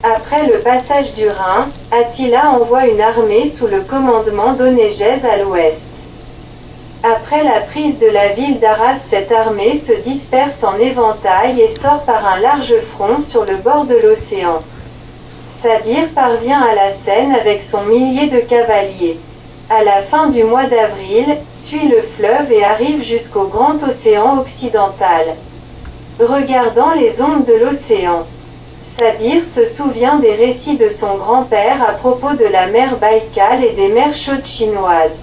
Après le passage du Rhin, Attila envoie une armée sous le commandement d'Onégèse à l'ouest. Après la prise de la ville d'Arras, cette armée se disperse en éventail et sort par un large front sur le bord de l'océan. Sabir parvient à la Seine avec son millier de cavaliers. À la fin du mois d'avril, suit le fleuve et arrive jusqu'au grand océan occidental. Regardant les ondes de l'océan, Sabir se souvient des récits de son grand-père à propos de la mer Baïkal et des mers chaudes chinoises.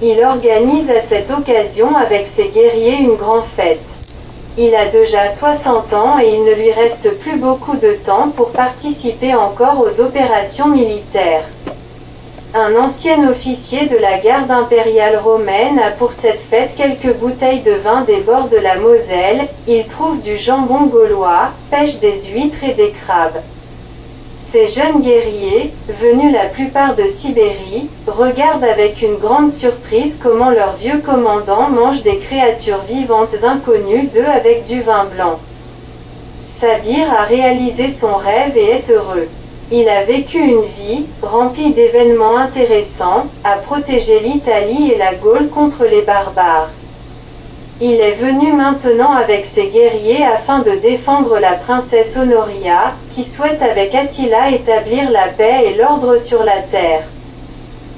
Il organise à cette occasion avec ses guerriers une grande fête. Il a déjà 60 ans et il ne lui reste plus beaucoup de temps pour participer encore aux opérations militaires. Un ancien officier de la garde impériale romaine a pour cette fête quelques bouteilles de vin des bords de la Moselle. Il trouve du jambon gaulois, pêche des huîtres et des crabes. Ces jeunes guerriers, venus la plupart de Sibérie, regardent avec une grande surprise comment leur vieux commandant mange des créatures vivantes inconnues d'eux avec du vin blanc. Sabir a réalisé son rêve et est heureux. Il a vécu une vie, remplie d'événements intéressants, à protéger l'Italie et la Gaule contre les barbares. Il est venu maintenant avec ses guerriers afin de défendre la princesse Honoria, qui souhaite avec Attila établir la paix et l'ordre sur la terre.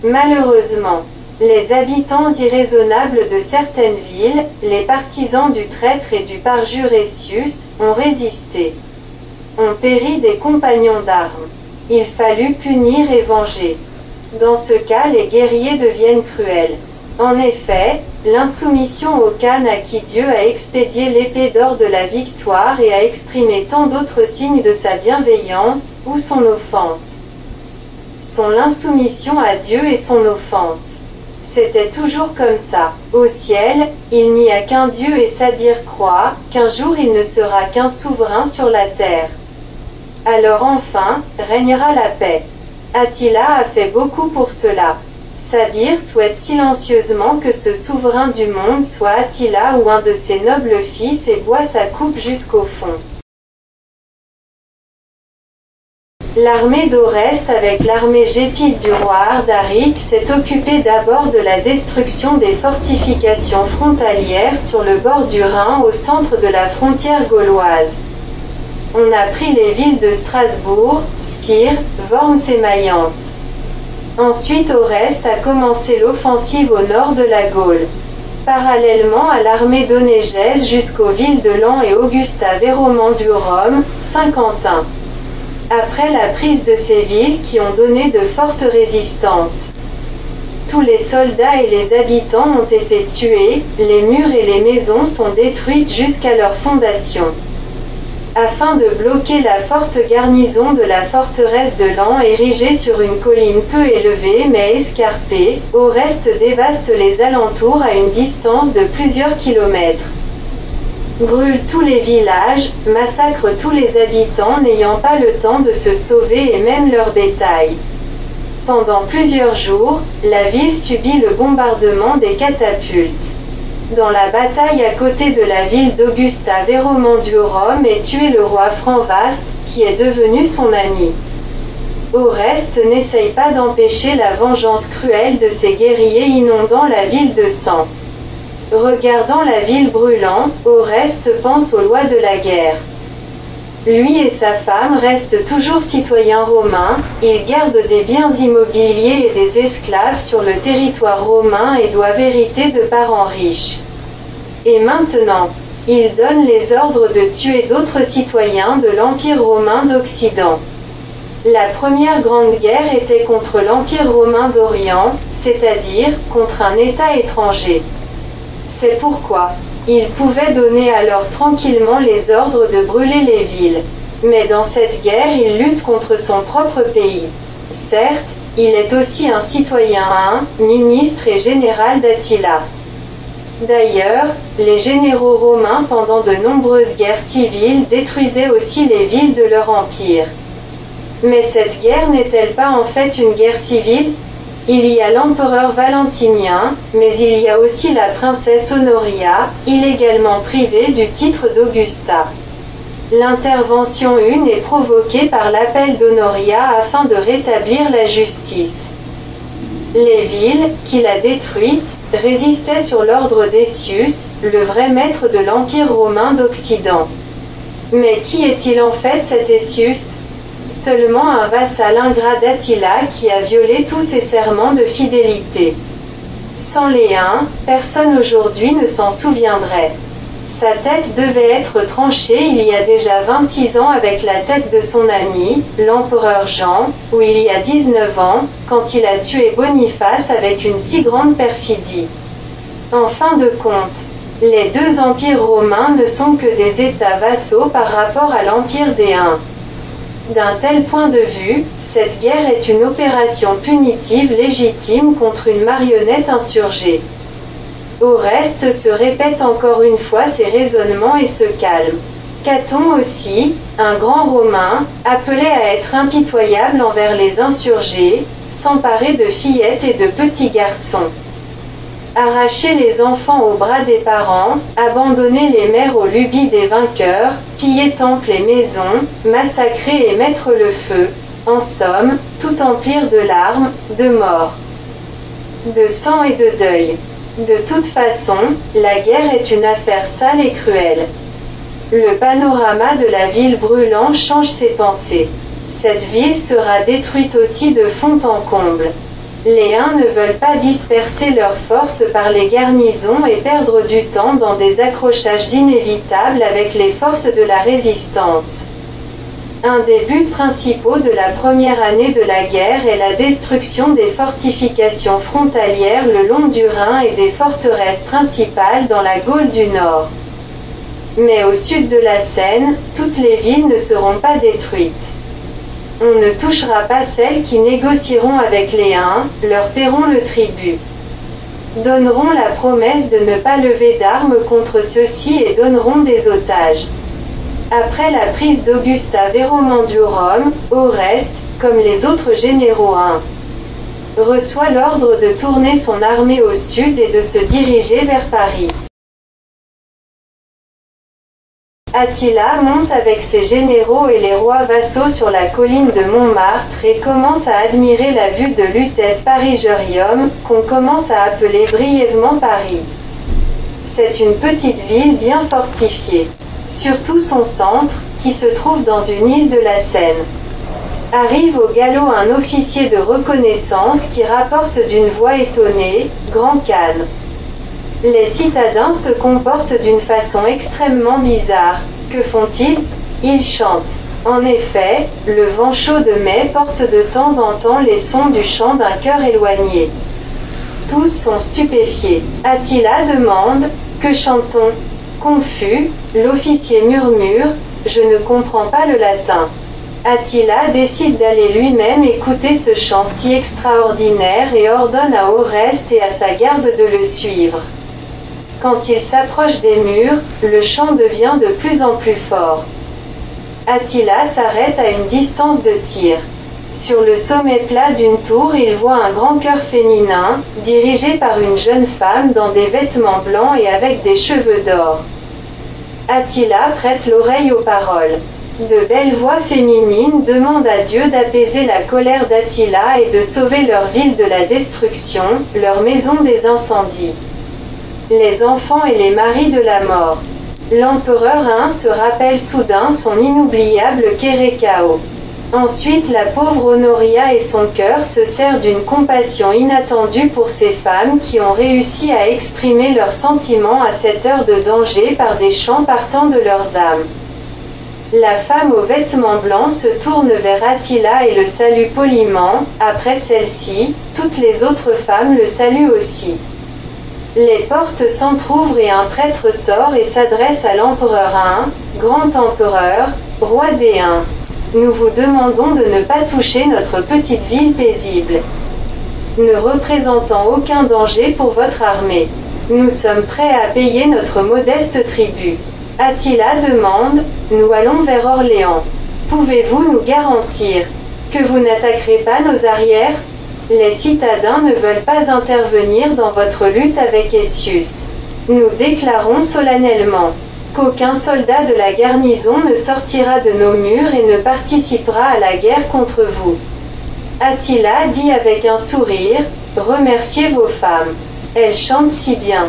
Malheureusement, les habitants irraisonnables de certaines villes, les partisans du traître et du parjure Ressius, ont résisté. Ont péri des compagnons d'armes. Il fallut punir et venger. Dans ce cas, les guerriers deviennent cruels. En effet, l'insoumission au Khan à qui Dieu a expédié l'épée d'or de la victoire et a exprimé tant d'autres signes de sa bienveillance, ou son offense. Sont l'insoumission à Dieu et son offense. C'était toujours comme ça. Au ciel, il n'y a qu'un Dieu et Sabir croit qu'un jour il ne sera qu'un souverain sur la terre. Alors enfin, régnera la paix. Attila a fait beaucoup pour cela. Sabir souhaite silencieusement que ce souverain du monde soit Attila ou un de ses nobles fils et boit sa coupe jusqu'au fond. L'armée d'Oreste avec l'armée gépide du roi Ardaric s'est occupée d'abord de la destruction des fortifications frontalières sur le bord du Rhin au centre de la frontière gauloise. On a pris les villes de Strasbourg, Spire, Worms et Mayence. Ensuite Oreste a commencé l'offensive au nord de la Gaule. Parallèlement à l'armée d'Onégèse jusqu'aux villes de Laon et Augusta Véromanduorum, Saint-Quentin. Après la prise de ces villes qui ont donné de fortes résistances. Tous les soldats et les habitants ont été tués, les murs et les maisons sont détruites jusqu'à leur fondation. Afin de bloquer la forte garnison de la forteresse de Laon érigée sur une colline peu élevée mais escarpée, Oreste dévaste les alentours à une distance de plusieurs kilomètres. Brûle tous les villages, massacre tous les habitants n'ayant pas le temps de se sauver et même leur bétail. Pendant plusieurs jours, la ville subit le bombardement des catapultes. Dans la bataille à côté de la ville d'Augusta Véromanduorum est tué le roi Franvaste, qui est devenu son ami. Oreste n'essaye pas d'empêcher la vengeance cruelle de ses guerriers inondant la ville de sang. Regardant la ville brûlant, Oreste pense aux lois de la guerre. Lui et sa femme restent toujours citoyens romains, ils gardent des biens immobiliers et des esclaves sur le territoire romain et doivent hériter de parents riches. Et maintenant, ils donnent les ordres de tuer d'autres citoyens de l'Empire romain d'Occident. La première grande guerre était contre l'Empire romain d'Orient, c'est-à-dire contre un État étranger. C'est pourquoi il pouvait donner alors tranquillement les ordres de brûler les villes. Mais dans cette guerre, il lutte contre son propre pays. Certes, il est aussi un citoyen, ministre et général d'Attila. D'ailleurs, les généraux romains pendant de nombreuses guerres civiles détruisaient aussi les villes de leur empire. Mais cette guerre n'est-elle pas en fait une guerre civile ? Il y a l'empereur Valentinien, mais il y a aussi la princesse Honoria, illégalement privée du titre d'Augusta. L'intervention 1 est provoquée par l'appel d'Honoria afin de rétablir la justice. Les villes, qu'il a détruites, résistaient sur l'ordre d'Essius, le vrai maître de l'Empire romain d'Occident. Mais qui est-il en fait cet Essius? Seulement un vassal ingrat d'Attila qui a violé tous ses serments de fidélité. Sans les Huns, personne aujourd'hui ne s'en souviendrait. Sa tête devait être tranchée il y a déjà 26 ans avec la tête de son ami, l'empereur Jean, ou il y a 19 ans, quand il a tué Boniface avec une si grande perfidie. En fin de compte, les deux empires romains ne sont que des États vassaux par rapport à l'empire des Huns. D'un tel point de vue, cette guerre est une opération punitive légitime contre une marionnette insurgée. Oreste se répète encore une fois ses raisonnements et se calme. Caton aussi, un grand Romain, appelé à être impitoyable envers les insurgés, s'emparer de fillettes et de petits garçons. Arracher les enfants aux bras des parents, abandonner les mères aux lubies des vainqueurs, piller temples et maisons, massacrer et mettre le feu, en somme, tout emplir de larmes, de mort, de sang et de deuil. De toute façon, la guerre est une affaire sale et cruelle. Le panorama de la ville brûlant change ses pensées. Cette ville sera détruite aussi de fond en comble. Les Huns ne veulent pas disperser leurs forces par les garnisons et perdre du temps dans des accrochages inévitables avec les forces de la résistance. Un des buts principaux de la première année de la guerre est la destruction des fortifications frontalières le long du Rhin et des forteresses principales dans la Gaule du Nord. Mais au sud de la Seine, toutes les villes ne seront pas détruites. On ne touchera pas celles qui négocieront avec les Huns, leur paieront le tribut. Donneront la promesse de ne pas lever d'armes contre ceux-ci et donneront des otages. Après la prise d'Augusta Veromanduorum, Oreste, comme les autres généraux Huns, reçoit l'ordre de tourner son armée au sud et de se diriger vers Paris. Attila monte avec ses généraux et les rois vassaux sur la colline de Montmartre et commence à admirer la vue de Lutèce Parigerium, qu'on commence à appeler brièvement Paris. C'est une petite ville bien fortifiée. Surtout son centre, qui se trouve dans une île de la Seine. Arrive au galop un officier de reconnaissance qui rapporte d'une voix étonnée, « Grand Khan ». Les citadins se comportent d'une façon extrêmement bizarre. Que font-ils? Ils chantent. En effet, le vent chaud de mai porte de temps en temps les sons du chant d'un chœur éloigné. Tous sont stupéfiés. Attila demande « Que chante-t-on » Confus, l'officier murmure « Je ne comprends pas le latin ». Attila décide d'aller lui-même écouter ce chant si extraordinaire et ordonne à Oreste et à sa garde de le suivre. Quand il s'approche des murs, le chant devient de plus en plus fort. Attila s'arrête à une distance de tir. Sur le sommet plat d'une tour, il voit un grand chœur féminin, dirigé par une jeune femme dans des vêtements blancs et avec des cheveux d'or. Attila prête l'oreille aux paroles. De belles voix féminines demandent à Dieu d'apaiser la colère d'Attila et de sauver leur ville de la destruction, leur maison des incendies. Les enfants et les maris de la mort. L'empereur Huns se rappelle soudain son inoubliable Kérékao. Ensuite la pauvre Honoria et son cœur se serrent d'une compassion inattendue pour ces femmes qui ont réussi à exprimer leurs sentiments à cette heure de danger par des chants partant de leurs âmes. La femme aux vêtements blancs se tourne vers Attila et le salue poliment. Après celle-ci, toutes les autres femmes le saluent aussi. Les portes s'entr'ouvrent et un prêtre sort et s'adresse à l'empereur Huns, « Grand empereur, roi des Huns. Nous vous demandons de ne pas toucher notre petite ville paisible, ne représentant aucun danger pour votre armée. Nous sommes prêts à payer notre modeste tribut. » Attila demande, « Nous allons vers Orléans. Pouvez-vous nous garantir que vous n'attaquerez pas nos arrières? Les citadins ne veulent pas intervenir dans votre lutte avec Essius. Nous déclarons solennellement. » qu'aucun soldat de la garnison ne sortira de nos murs et ne participera à la guerre contre vous. Attila dit avec un sourire, remerciez vos femmes. Elles chantent si bien.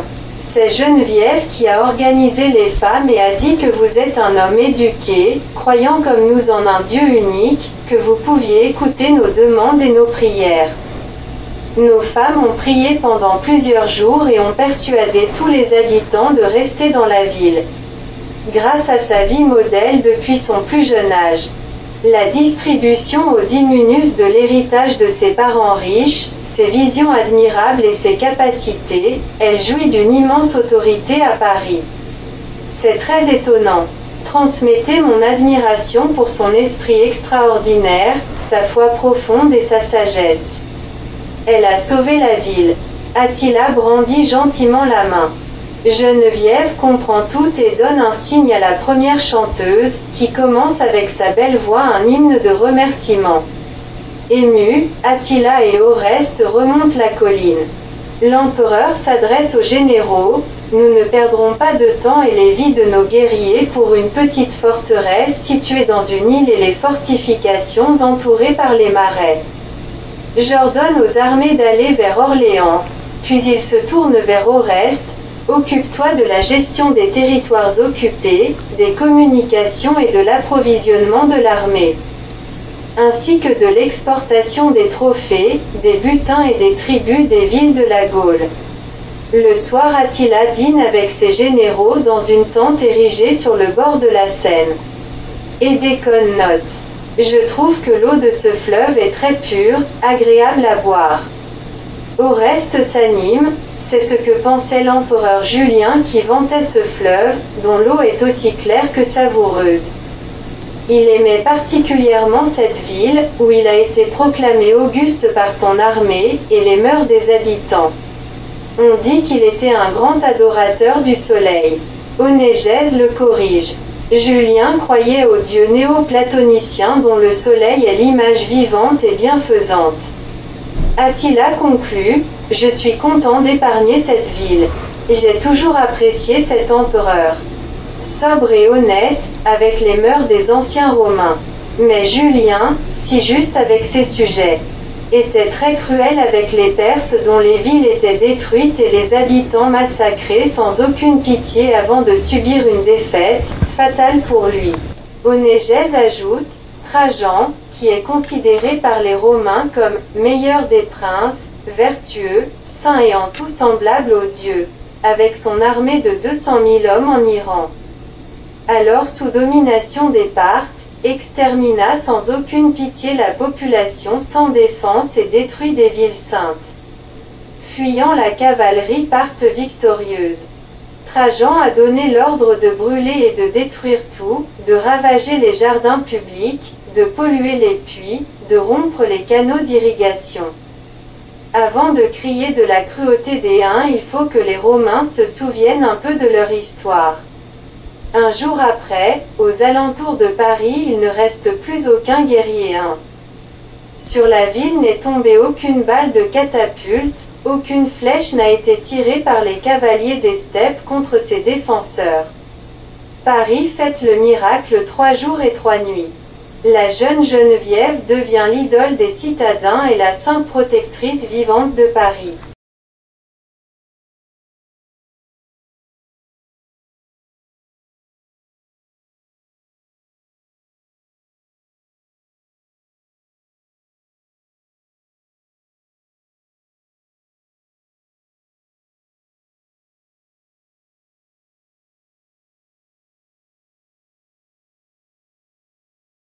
C'est Geneviève qui a organisé les femmes et a dit que vous êtes un homme éduqué, croyant comme nous en un Dieu unique, que vous pouviez écouter nos demandes et nos prières. Nos femmes ont prié pendant plusieurs jours et ont persuadé tous les habitants de rester dans la ville. Grâce à sa vie modèle depuis son plus jeune âge. La distribution aux diminues de l'héritage de ses parents riches, ses visions admirables et ses capacités, elle jouit d'une immense autorité à Paris. C'est très étonnant. Transmettez mon admiration pour son esprit extraordinaire, sa foi profonde et sa sagesse. Elle a sauvé la ville. Attila brandit gentiment la main. Geneviève comprend tout et donne un signe à la première chanteuse, qui commence avec sa belle voix un hymne de remerciement. Ému, Attila et Oreste remontent la colline. L'empereur s'adresse aux généraux, nous ne perdrons pas de temps et les vies de nos guerriers pour une petite forteresse située dans une île et les fortifications entourées par les marais. J'ordonne aux armées d'aller vers Orléans, puis il se tourne vers Oreste, occupe-toi de la gestion des territoires occupés, des communications et de l'approvisionnement de l'armée, ainsi que de l'exportation des trophées, des butins et des tributs des villes de la Gaule. Le soir Attila dîne avec ses généraux dans une tente érigée sur le bord de la Seine. Et Déconne note. Je trouve que l'eau de ce fleuve est très pure, agréable à boire. Oreste s'anime, c'est ce que pensait l'empereur Julien qui vantait ce fleuve, dont l'eau est aussi claire que savoureuse. Il aimait particulièrement cette ville, où il a été proclamé auguste par son armée, et les mœurs des habitants. On dit qu'il était un grand adorateur du soleil. Onégèse le corrige. Julien croyait au dieu néo-platonicien dont le soleil est l'image vivante et bienfaisante. Attila conclut, je suis content d'épargner cette ville. J'ai toujours apprécié cet empereur. Sobre et honnête, avec les mœurs des anciens Romains. Mais Julien, si juste avec ses sujets, était très cruel avec les Perses dont les villes étaient détruites et les habitants massacrés sans aucune pitié avant de subir une défaite, fatale pour lui. Onégèse ajoute, Trajan, qui est considéré par les Romains comme « meilleur des princes, vertueux, saint et en tout semblable aux dieux », avec son armée de 200 000 hommes en Iran. Alors sous domination des Parthes, extermina sans aucune pitié la population sans défense et détruit des villes saintes. Fuyant la cavalerie partent victorieuse. Trajan a donné l'ordre de brûler et de détruire tout, de ravager les jardins publics, de polluer les puits, de rompre les canaux d'irrigation. Avant de crier de la cruauté des Huns, il faut que les Romains se souviennent un peu de leur histoire. Un jour après, aux alentours de Paris, il ne reste plus aucun guerrier hun. Sur la ville n'est tombée aucune balle de catapulte, aucune flèche n'a été tirée par les cavaliers des steppes contre ses défenseurs. Paris fête le miracle 3 jours et 3 nuits. La jeune Geneviève devient l'idole des citadins et la sainte protectrice vivante de Paris.